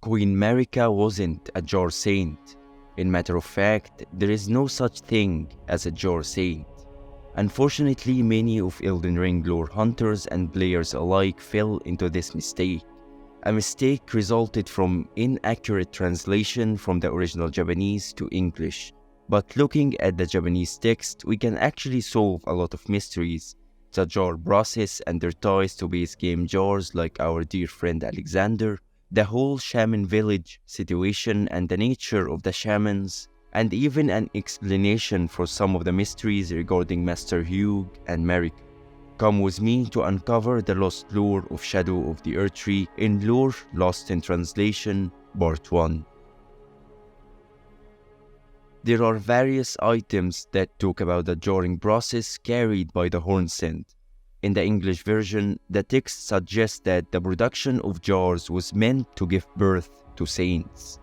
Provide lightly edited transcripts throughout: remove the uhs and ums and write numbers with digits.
Queen Marika wasn't a jar saint. In matter of fact, there is no such thing as a jar saint. Unfortunately, many of Elden Ring lore hunters and players alike fell into this mistake. A mistake resulted from inaccurate translation from the original Japanese to English. But looking at the Japanese text, we can actually solve a lot of mysteries. The jar process and their ties to base game jars like our dear friend Alexander, the whole shaman village situation and the nature of the shamans, and even an explanation for some of the mysteries regarding Master Hugh and Marika. Come with me to uncover the lost lore of Shadow of the Erdtree in Lore Lost in Translation, Part 1. There are various items that talk about the jarring process carried by the horn scent. In the English version, the text suggests that the production of jars was meant to give birth to saints.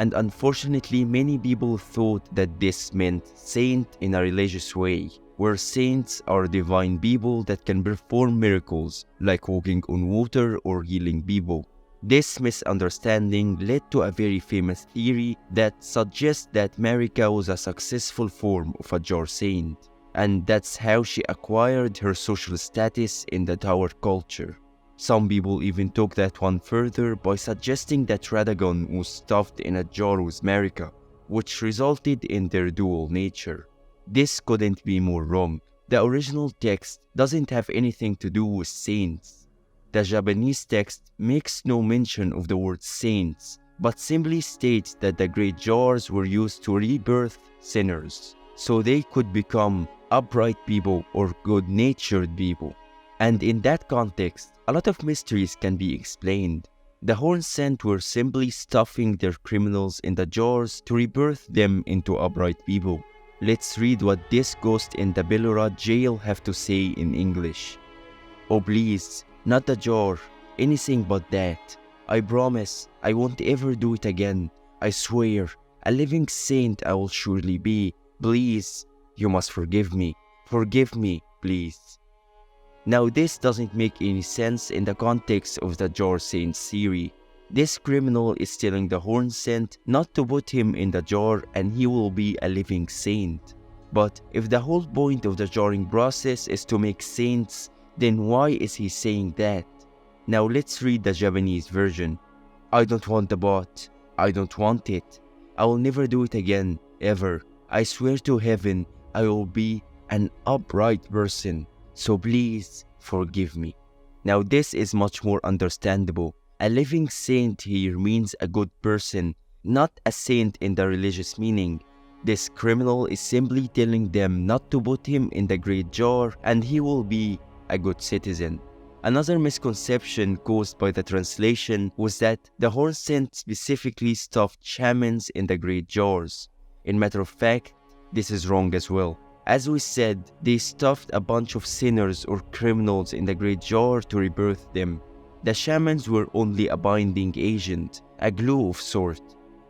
And unfortunately, many people thought that this meant saint in a religious way, where saints are divine people that can perform miracles like walking on water or healing people. This misunderstanding led to a very famous theory that suggests that Marika was a successful form of a jar saint, and that's how she acquired her social status in the tower culture. Some people even took that one further by suggesting that Radagon was stuffed in a jar with Marika, which resulted in their dual nature. This couldn't be more wrong. The original text doesn't have anything to do with saints. The Japanese text makes no mention of the word saints, but simply states that the great jars were used to rebirth sinners, so they could become upright people or good-natured people. And in that context, a lot of mysteries can be explained. The horn scent were simply stuffing their criminals in the jars to rebirth them into upright people. Let's read what this ghost in the Bellora jail have to say in English. Oh please, not the jar, anything but that. I promise I won't ever do it again. I swear, a living saint I will surely be. Please, you must forgive me. Forgive me, please. Now this doesn't make any sense in the context of the jar saint theory. This criminal is telling the horn scent not to put him in the jar and he will be a living saint. But if the whole point of the jarring process is to make saints, then why is he saying that? Now let's read the Japanese version. I don't want the bot. I don't want it. I will never do it again, ever. I swear to heaven, I will be an upright person. So please, forgive me. Now this is much more understandable. A living saint here means a good person, not a saint in the religious meaning. This criminal is simply telling them not to put him in the great jar and he will be a good citizen. Another misconception caused by the translation was that the horn scent specifically stuffed shamans in the great jars. In matter of fact, this is wrong as well. As we said, they stuffed a bunch of sinners or criminals in the great jar to rebirth them. The shamans were only a binding agent, a glue of sort.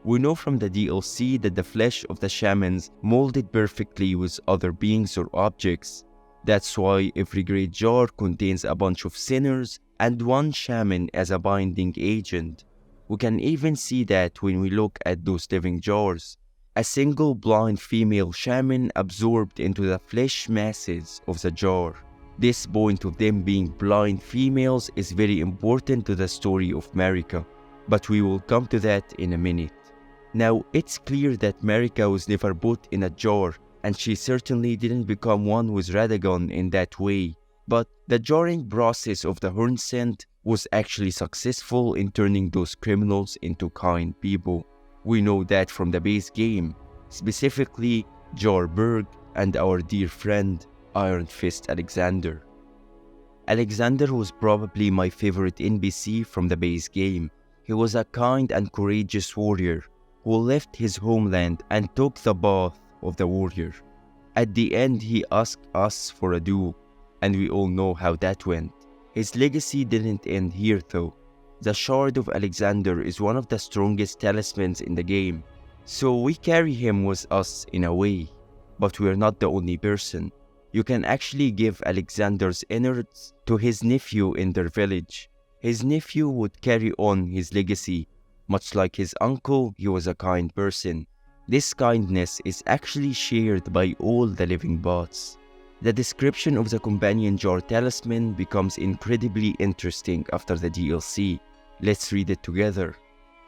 We know from the DLC that the flesh of the shamans molded perfectly with other beings or objects. That's why every great jar contains a bunch of sinners and one shaman as a binding agent. We can even see that when we look at those living jars. A single blind female shaman absorbed into the flesh masses of the jar. This point of them being blind females is very important to the story of Marika, but we will come to that in a minute. Now, it's clear that Marika was never put in a jar, and she certainly didn't become one with Radagon in that way, but the jarring process of the horn scent was actually successful in turning those criminals into kind people. We know that from the base game, specifically Jarberg and our dear friend Iron Fist Alexander. Alexander was probably my favorite NPC from the base game. He was a kind and courageous warrior who left his homeland and took the path of the warrior. At the end, he asked us for a duel, and we all know how that went. His legacy didn't end here though. The Shard of Alexander is one of the strongest talismans in the game, so we carry him with us in a way. But we're not the only person. You can actually give Alexander's innards to his nephew in their village. His nephew would carry on his legacy, Much like his uncle, he was a kind person. This kindness is actually shared by all the living bots. The description of the companion jar talisman becomes incredibly interesting after the DLC. Let's read it together.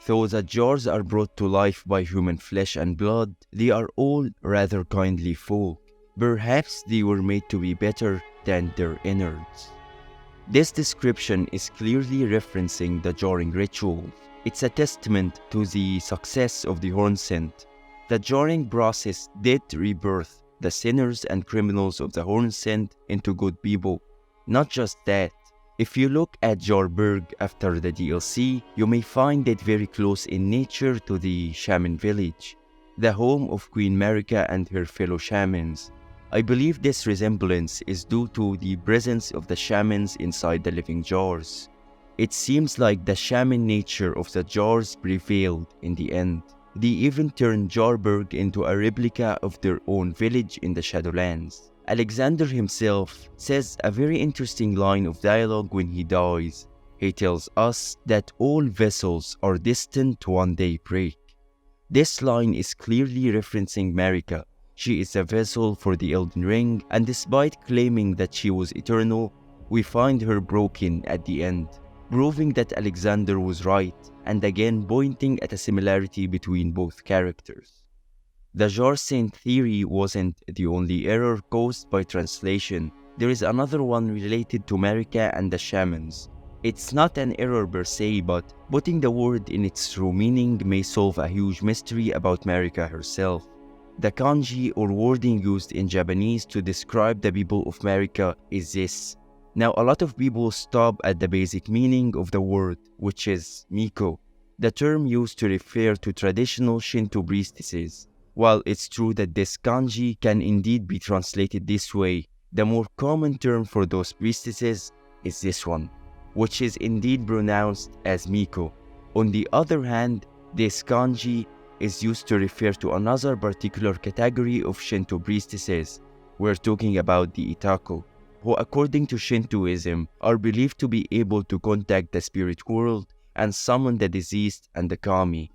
Though the jars are brought to life by human flesh and blood, they are all rather kindly folk. Perhaps they were made to be better than their innards. This description is clearly referencing the jarring rituals. It's a testament to the success of the horn scent. The jarring process did rebirth the sinners and criminals of the horn scent into good people. Not just that, if you look at Jarberg after the DLC, you may find it very close in nature to the shaman village, the home of Queen Marika and her fellow shamans. I believe this resemblance is due to the presence of the shamans inside the living jars. It seems like the shaman nature of the jars prevailed in the end. They even turned Jarberg into a replica of their own village in the Shadowlands. Alexander himself says a very interesting line of dialogue when he dies. He tells us that all vessels are destined to one day break. This line is clearly referencing Marika. She is a vessel for the Elden Ring, and despite claiming that she was eternal, we find her broken at the end, proving that Alexander was right, and again pointing at a similarity between both characters. The jar saint theory wasn't the only error caused by translation. There is another one related to Marika and the shamans. It's not an error per se, but putting the word in its true meaning may solve a huge mystery about Marika herself. The kanji or wording used in Japanese to describe the people of Marika is this. Now, a lot of people stop at the basic meaning of the word, which is Miko, the term used to refer to traditional Shinto priestesses. While it's true that this kanji can indeed be translated this way, the more common term for those priestesses is this one, which is indeed pronounced as Miko. On the other hand, this kanji is used to refer to another particular category of Shinto priestesses. We're talking about the Itako, who according to Shintoism are believed to be able to contact the spirit world and summon the deceased and the kami.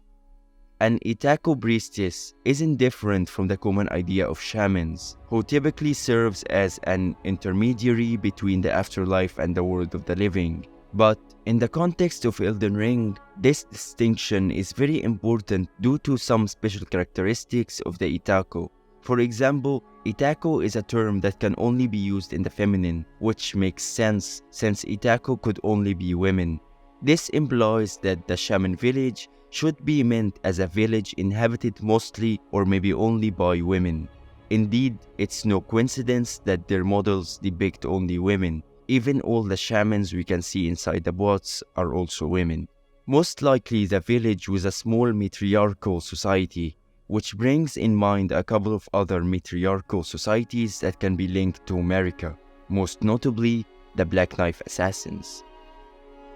An Itako priestess isn't different from the common idea of shamans, who typically serves as an intermediary between the afterlife and the world of the living. But in the context of Elden Ring, this distinction is very important due to some special characteristics of the Itako. For example, Itako is a term that can only be used in the feminine, which makes sense since Itako could only be women. This implies that the shaman village should be meant as a village inhabited mostly or maybe only by women. Indeed, it's no coincidence that their models depict only women. Even all the shamans we can see inside the bots are also women. Most likely the village was a small matriarchal society, which brings in mind a couple of other matriarchal societies that can be linked to Marika, most notably the Black Knife Assassins.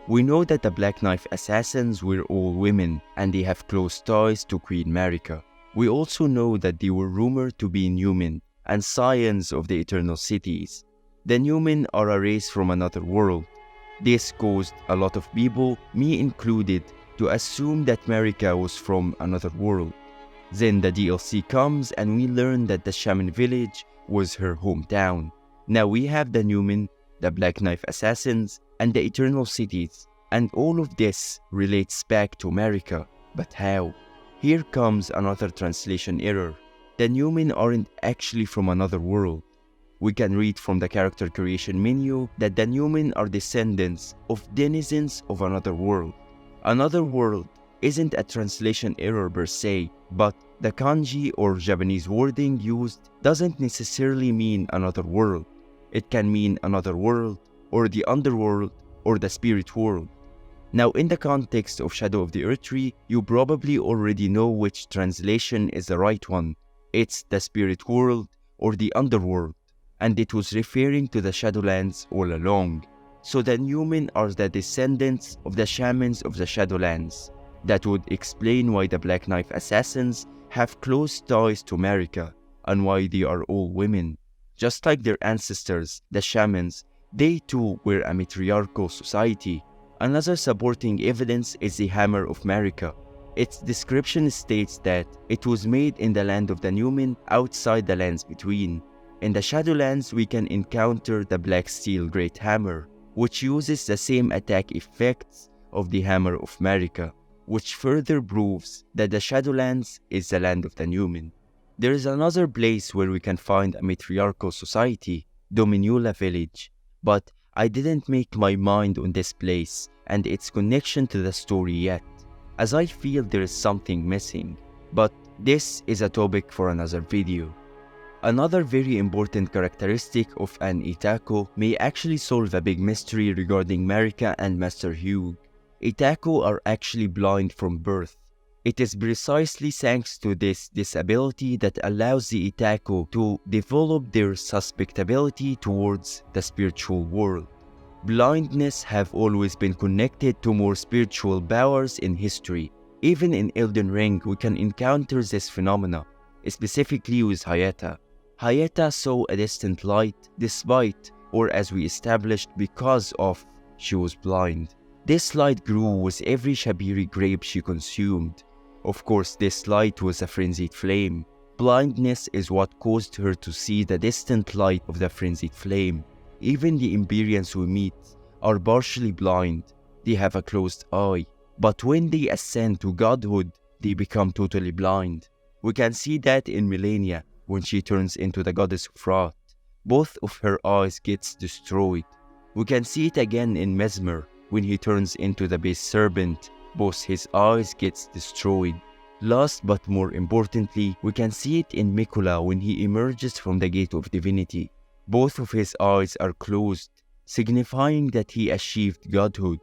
We know that the Black Knife Assassins were all women and they have close ties to Queen Marika. We also know that they were rumored to be Numen and scions of the Eternal Cities. The Numen are a race from another world. This caused a lot of people, me included, to assume that Marika was from another world. Then the DLC comes and we learn that the shaman village was her hometown. Now we have the Numen, the Black Knife Assassins, and the Eternal Cities, and all of this relates back to Marika. But how? Here comes another translation error. The Numen aren't actually from another world. We can read from the character creation menu that the Numen are descendants of denizens of another world. Another world isn't a translation error per se, but the kanji or Japanese wording used doesn't necessarily mean another world. It can mean another world, or the underworld, or the spirit world. Now, in the context of Shadow of the Erdtree, you probably already know which translation is the right one. It's the spirit world or the underworld, and it was referring to the Shadowlands all along. So the Numen are the descendants of the shamans of the Shadowlands. That would explain why the Black Knife Assassins have close ties to Marika, and why they are all women. Just like their ancestors, the shamans, they too were a matriarchal society. Another supporting evidence is the Hammer of Marika. Its description states that it was made in the land of the Numen outside the lands between. In the Shadowlands, we can encounter the Black Steel Great Hammer, which uses the same attack effects of the Hammer of Marika, which further proves that the Shadowlands is the land of the Numen. There is another place where we can find a matriarchal society, Dominula Village, but I didn't make my mind on this place and its connection to the story yet, as I feel there is something missing, but this is a topic for another video. Another very important characteristic of an Itako may actually solve a big mystery regarding Marika and Master Hugh. Itako are actually blind from birth. It is precisely thanks to this disability that allows the Itako to develop their susceptibility towards the spiritual world. Blindness have always been connected to more spiritual powers in history. Even in Elden Ring, we can encounter this phenomena, specifically with Hayata. Hayata saw a distant light despite, or as we established, because of, she was blind. This light grew with every Shabiri grape she consumed. Of course, this light was a frenzied flame. Blindness is what caused her to see the distant light of the frenzied flame. Even the Empyreans we meet are partially blind. They have a closed eye. But when they ascend to godhood, they become totally blind. We can see that in Millennia when she turns into the goddess of wrath. Both of her eyes gets destroyed. We can see it again in Mesmer when he turns into the base serpent. Both his eyes gets destroyed. Last but more importantly, we can see it in Mikula when he emerges from the Gate of Divinity. Both of his eyes are closed, signifying that he achieved godhood.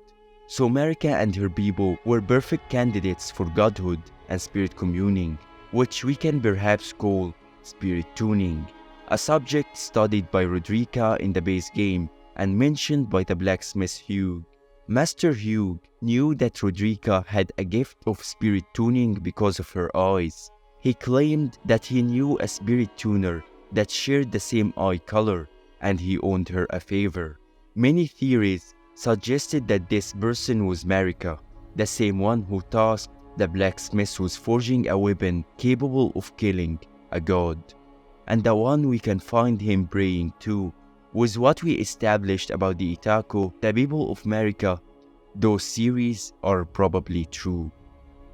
So Marika and her people were perfect candidates for godhood and spirit communing, which we can perhaps call spirit tuning, a subject studied by Rodrika in the base game and mentioned by the blacksmith Hugh. Master Hugh knew that Rodrika had a gift of spirit tuning because of her eyes. He claimed that he knew a spirit tuner that shared the same eye color, and he owed her a favor. Many theories suggested that this person was Marika, the same one who tasked the blacksmith with forging a weapon capable of killing a god, and the one we can find him praying to. With what we established about the Itako, the people of Marika, those theories are probably true.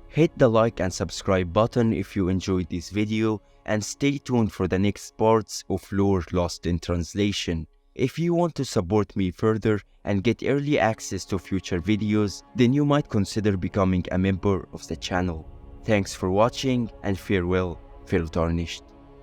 Hit the like and subscribe button if you enjoyed this video, and stay tuned for the next parts of Lore Lost in Translation. If you want to support me further and get early access to future videos, then you might consider becoming a member of the channel. Thanks for watching and farewell, fellow Tarnished.